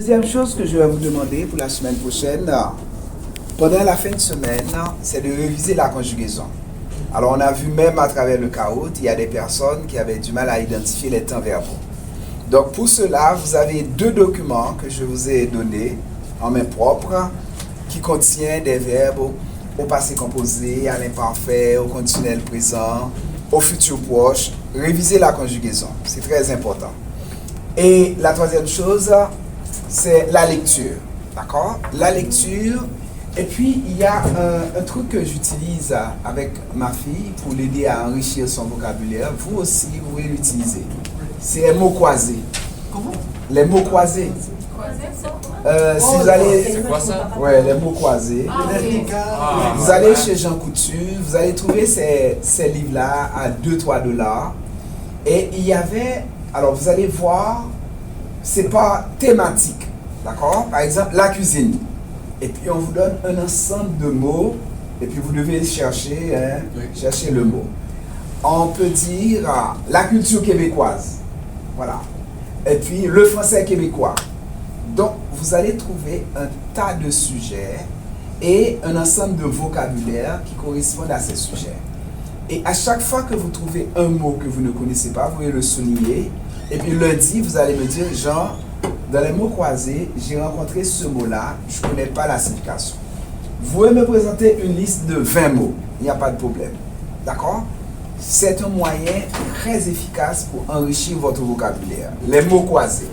Deuxième chose que je vais vous demander pour la semaine prochaine, pendant la fin de semaine, c'est de réviser la conjugaison. Alors, on a vu même à travers le chaos, il y a des personnes qui avaient du mal à identifier les temps verbaux. Donc, pour cela, vous avez deux documents que je vous ai donnés en main propre qui contiennent des verbes au passé composé, à l'imparfait, au conditionnel présent, au futur proche. Réviser la conjugaison, c'est très important. Et la troisième chose, c'est la lecture. D'accord? La lecture. Et puis, il y a un truc que j'utilise avec ma fille pour l'aider à enrichir son vocabulaire. Vous aussi, vous pouvez l'utiliser. C'est les mots croisés. Comment? Les mots croisés. Si vous allez... C'est quoi ça? Ouais, les mots croisés. Vous allez chez Jean Coutu, vous allez trouver ces livres-là à 2-3 $. Et il y avait... Alors, vous allez voir, c'est pas thématique. D'accord? Par exemple, la cuisine. Et puis, on vous donne un ensemble de mots. Et puis, vous devez chercher, chercher le mot. On peut dire la culture québécoise. Voilà. Et puis, le français québécois. Donc, vous allez trouver un tas de sujets et un ensemble de vocabulaire qui correspondent à ces sujets. Et à chaque fois que vous trouvez un mot que vous ne connaissez pas, vous pouvez le souligner. Et puis, lundi, vous allez me dire, Jean, dans les mots croisés, j'ai rencontré ce mot-là, je ne connais pas la signification. Vous pouvez me présenter une liste de 20 mots, il n'y a pas de problème. D'accord? C'est un moyen très efficace pour enrichir votre vocabulaire. Les mots croisés.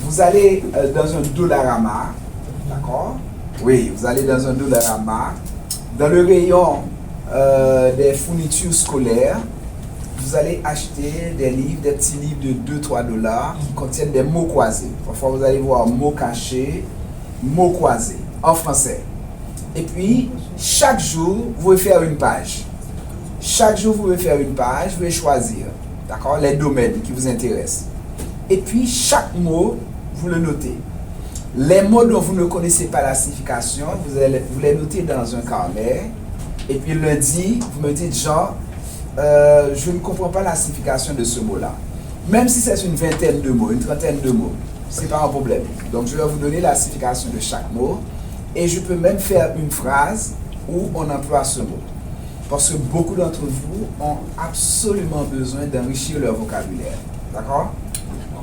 Vous allez dans un Dollarama, d'accord? Oui, vous allez dans un Dollarama. Dans le rayon des fournitures scolaires, vous allez acheter des livres, des petits livres de 2-3 $ qui contiennent des mots croisés. Parfois, vous allez voir mots cachés, mots croisés en français. Et puis, chaque jour, vous pouvez faire une page. Chaque jour, vous pouvez faire une page, vous pouvez choisir, d'accord, les domaines qui vous intéressent. Et puis, chaque mot, vous le notez. Les mots dont vous ne connaissez pas la signification, vous les notez dans un carnet. Et puis, lundi, vous me dites, Jean, je ne comprends pas la signification de ce mot-là. Même si c'est une vingtaine de mots, une trentaine de mots, ce n'est pas un problème. Donc, je vais vous donner la signification de chaque mot. Et je peux même faire une phrase où on emploie ce mot. Parce que beaucoup d'entre vous ont absolument besoin d'enrichir leur vocabulaire. D'accord?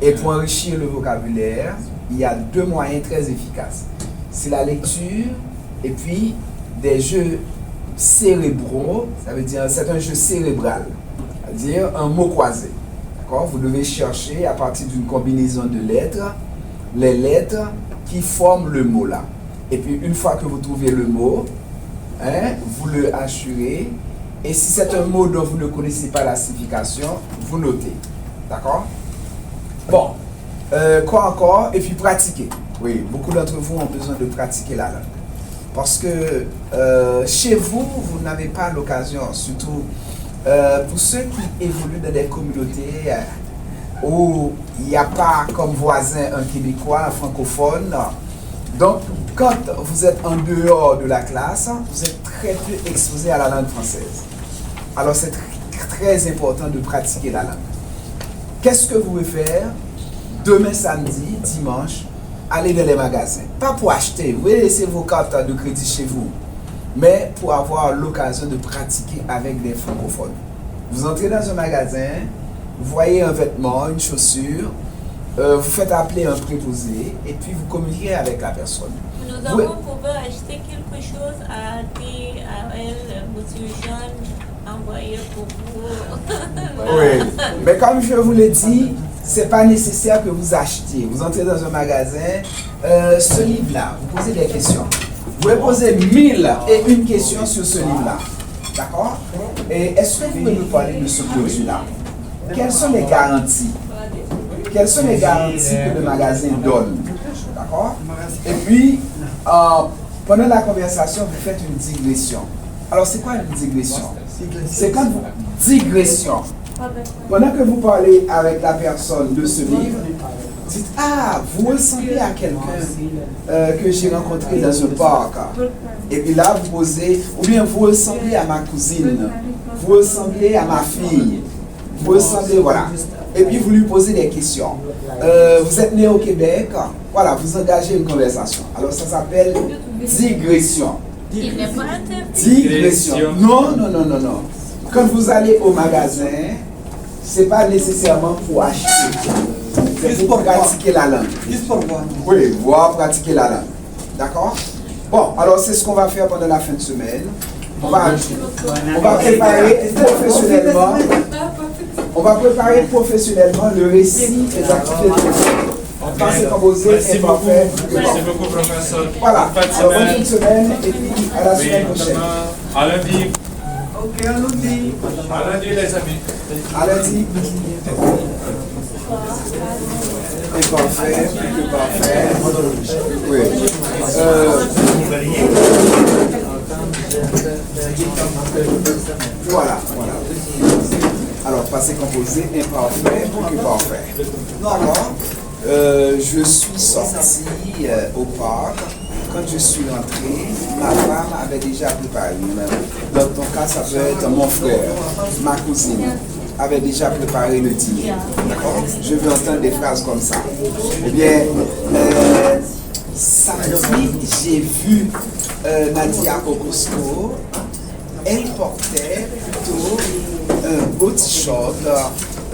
Et pour enrichir le vocabulaire, il y a deux moyens très efficaces. C'est la lecture et puis des jeux cérébraux. Ça veut dire, c'est un jeu cérébral. C'est-à-dire un mot croisé. D'accord? Vous devez chercher à partir d'une combinaison de lettres, les lettres qui forment le mot là. Et puis une fois que vous trouvez le mot, vous le assurez. Et si c'est un mot dont vous ne connaissez pas la signification, vous notez. D'accord? Bon. Quoi encore? Et puis pratiquer. Oui, beaucoup d'entre vous ont besoin de pratiquer la langue. Parce que chez vous, vous n'avez pas l'occasion, surtout pour ceux qui évoluent dans des communautés où il n'y a pas comme voisin un Québécois, un francophone. Donc, quand vous êtes en dehors de la classe, vous êtes très peu exposé à la langue française. Alors, c'est très important de pratiquer la langue. Qu'est-ce que vous pouvez faire? Demain, samedi, dimanche, allez dans les magasins. Pas pour acheter, vous pouvez laisser vos cartes de crédit chez vous, mais pour avoir l'occasion de pratiquer avec des francophones. Vous entrez dans un magasin, vous voyez un vêtement, une chaussure, vous faites appeler un préposé et puis vous communiquez avec la personne. Nous avons pouvoir acheter quelque chose à elle, monsieur Jean, envoyer pour vous. Oui, mais comme je vous l'ai dit, c'est pas nécessaire que vous achetiez. Vous entrez dans un magasin, ce livre-là, vous posez des questions. Vous pouvez poser 1001 questions sur ce livre-là. D'accord? Et est-ce que vous pouvez nous parler de ce produit-là? Quelles sont les garanties? Quelles sont les garanties que le magasin donne? D'accord? Et puis, pendant la conversation, vous faites une digression. Alors, c'est quoi une digression? C'est quand vous... Digression. Pendant que vous parlez avec la personne de ce livre, dites, ah, vous ressemblez à quelqu'un que j'ai rencontré dans un parc. Et puis là, vous posez, ou bien vous ressemblez à ma cousine, vous ressemblez à ma fille, vous ressemblez, voilà. Et puis vous lui posez des questions. Vous êtes né au Québec, Voilà, vous engagez une conversation. Alors ça s'appelle digression. Il n'est pas interdit. Digression. Non, non, non, non, non. Quand vous allez au magasin, c'est pas nécessairement pour acheter. C'est pour pratiquer la langue. Juste pour voir. Oui, voir, pratiquer la langue. D'accord? Bon, alors c'est ce qu'on va faire pendant la fin de semaine. On va préparer professionnellement. On va préparer professionnellement le récit des activités de Passé, composé, imparfait. Merci beaucoup, professeur. Voilà. Bonne Alors, bonne fin de semaine et puis à la semaine prochaine. À lundi. Ok, à lundi. À lundi, les amis. À lundi. Imparfait, plus parfait. Oui. Voilà, voilà. Alors, passé composé, imparfait, plus parfait. D'accord. Je suis sorti au parc. Quand je suis rentré, ma femme avait déjà préparé. Dans ton cas, ça peut être mon frère, ma cousine avait déjà préparé le dîner. D'accord? Je veux entendre des phrases comme ça. Ou bien, samedi, j'ai vu Nadia au Costco. Elle portait plutôt un beau t-shirt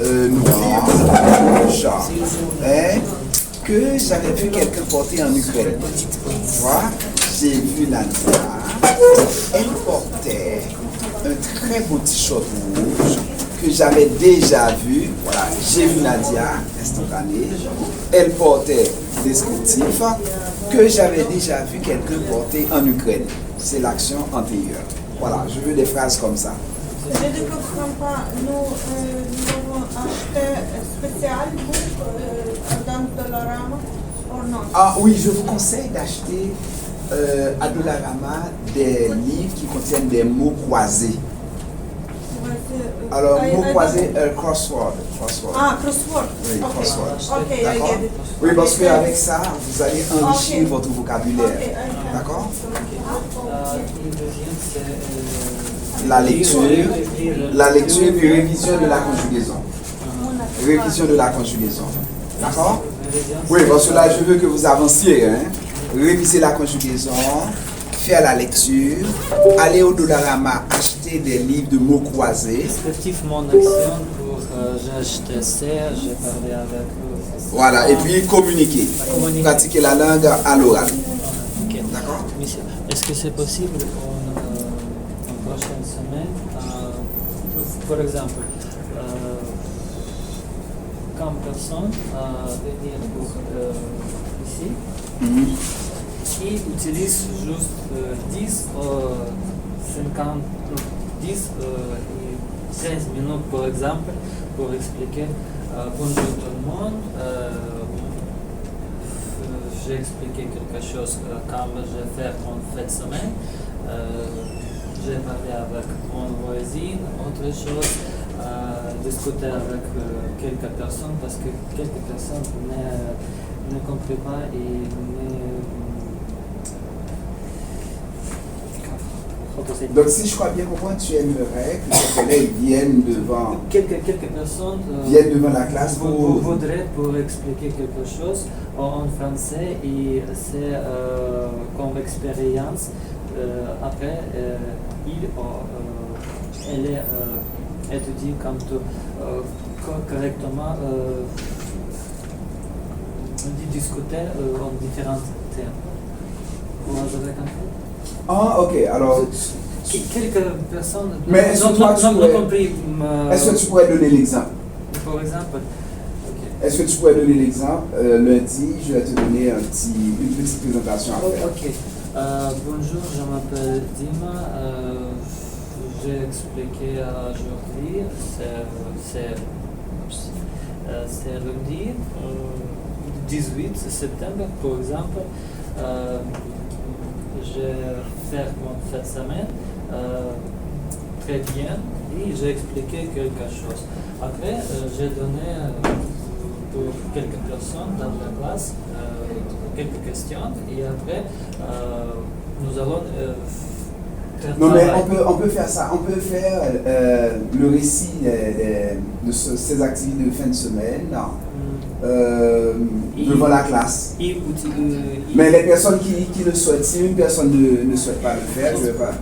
noir, genre, que j'avais vu quelqu'un porter en Ukraine. Tu vois, j'ai vu Nadia, elle portait un très beau t-shirt rouge que j'avais déjà vu. Voilà, j'ai vu Nadia, instantané. Elle portait descriptif que j'avais déjà vu quelqu'un porter en Ukraine. C'est l'action antérieure. Voilà, je veux des phrases comme ça. Je ne comprends pas. Nous avons acheté spécial dans Dollarama ou non? Ah oui, je vous conseille d'acheter à Dollarama des livres qui contiennent des mots croisés. Alors, mots croisés, crossword. Ah, crossword. Oui, Okay. crossword. Ok, I D'accord? get it. Oui, parce qu'avec ça, vous allez enrichir Ok. votre vocabulaire. Ok, D'accord? Et deuxième, c'est La lecture puis révision de la conjugaison. Révision de la conjugaison. D'accord? Oui, parce que là, je veux que vous avanciez. Hein? Réviser la conjugaison, faire la lecture, aller au Dollarama, acheter des livres de mots croisés. effectivement en action pour j'ai acheté ça, j'ai parlé avec eux. Voilà, et puis communiquer. Pratiquer la langue à l'oral. Ok. D'accord? Monsieur, est-ce que c'est possible en prochaine semaine, par exemple, comme personne venir pour ici, qui utilise juste 10, 50, 10 et 16 minutes par exemple pour expliquer bonjour tout le monde. J'ai expliqué quelque chose comme j'ai fait en fin de semaine. J'ai parlé avec mon voisin, autre chose, discuter avec quelques personnes parce que quelques personnes ne comprennent pas et Donc, si je crois bien comprendre, tu aimerais que tes collègues viennent devant quelques personnes la classe voudraient pour expliquer quelque chose en français et c'est comme expérience. Après, elle est étudiée comme correctement discuter en différents thèmes. Vous avez compris? Ah, ok. Alors, quelques personnes mais est-ce que toi, tu n'ont pourrais- compris. est-ce que tu pourrais donner l'exemple? Par exemple, ok. Est-ce que tu pourrais donner l'exemple? Lundi, je vais te donner une petite présentation à faire. Ok. Bonjour, je m'appelle Dima. J'ai expliqué aujourd'hui, c'est lundi 18 septembre, par exemple. J'ai fait mon fin de semaine très bien et j'ai expliqué quelque chose. Après, j'ai donné pour quelques personnes dans la classe quelques questions et après nous allons faire Non, mais travail. on peut faire ça. On peut faire le récit de ces activités de fin de semaine devant la classe. Mais les personnes qui le souhaitent, si une personne ne souhaite pas le faire, je vais pas.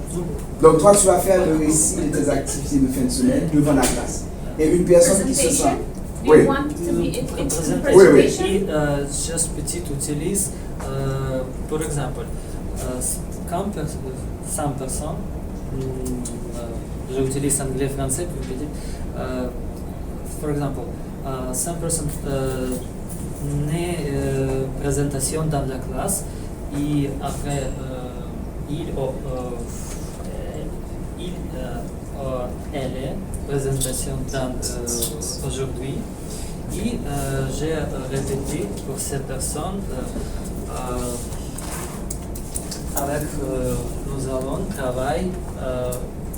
Donc toi, tu vas faire le récit de tes activités de fin de semaine devant la classe. Et une personne qui se sent... Do Oui. you want to be it's Oui, oui. presentation? Et just petit utilise, par exemple, 100 personnes, j'utilise anglais, français, plus petit. Par exemple, 100 personnes présentation dans la classe et après elle est présentation aujourd'hui et j'ai répété pour ces personnes avec nous avons travaillé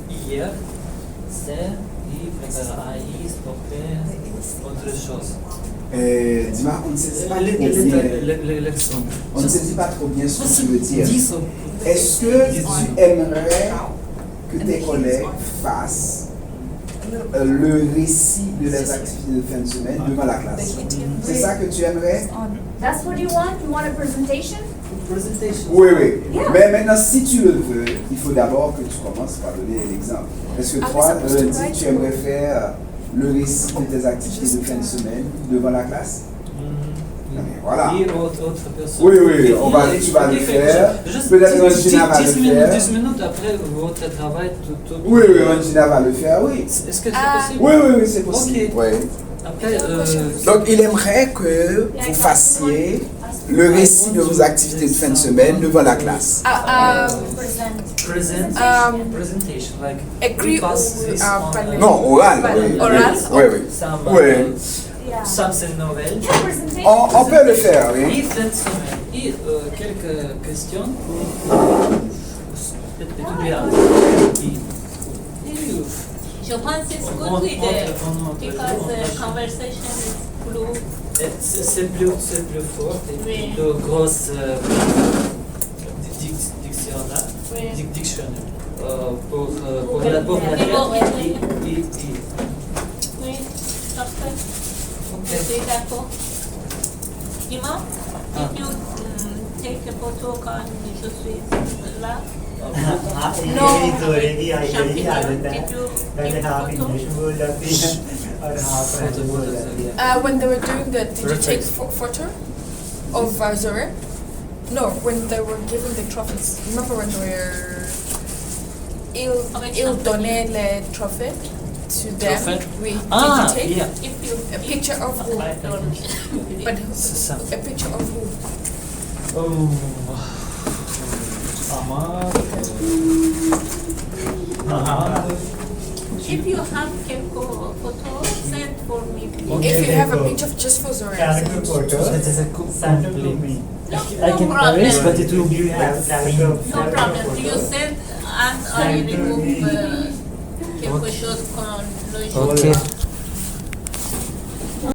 hier c'est et préparer autre chose. Dima, on ne sait pas trop bien. On ne sait pas trop bien ce que tu veux dire. Est-ce que tu aimerais que tes collègues fassent le récit de leurs activités de fin de semaine devant la classe? C'est ça que tu aimerais? That's what you want? You want a presentation? Oui, oui. Yeah. Mais maintenant, si tu le veux, il faut d'abord que tu commences par donner l'exemple. Est-ce que toi, lundi, tu aimerais faire le récit de tes activités de fin de semaine devant la classe? Voilà. Et autre personne. Oui, oui, tu vas le faire. Peut-être Angina va le faire. 10 minutes après votre travail, tout. Oui, oui, Angina va le faire, oui. Est-ce que c'est possible? Oui, oui, oui, c'est possible. Ok. Oui. Après, Donc, il aimerait que vous fassiez le récit de vos activités de fin de semaine devant la classe. presentation, like écrit we pass ou this parler? Non, oral. Oui, Oral? oui, oui. Some, Oui. some nouvelles. Yeah, presentation. On peut le faire, oui. Et cette semaine, et quelques questions pour étudier. Je pense que c'est good with because conversation is blue. C'est plus fort et Oui. plus grosse dictionnaire. Oui. Dictionnaire pour la Pour matière oui. et Oui, parfait. Je ok. suis d'accord. Dis-moi, did you take a photo quand je suis là? यही दौड़ेगी आई गई आदत है Did you पहले take half photo? English में बोल जाती है और हाफ फ्रेंच में बोल जाती है When they were doing that, did you take photo of Zoe? No, when they were giving the trophies. Remember when they were... Ils donnaient les trophées to them. Trophée? Oui. Ah, Did you take yeah. If you a picture of who? But C'est ça. a picture of who? Oh. Amar. If you have quelques photos, send for me, please. If you have a picture of just for Zoe. calico photos It is a send it to complete. me I can problem. erase, but it will do be you have calico No problem. You send and I remove quelque chose qu'on le jour. Okay.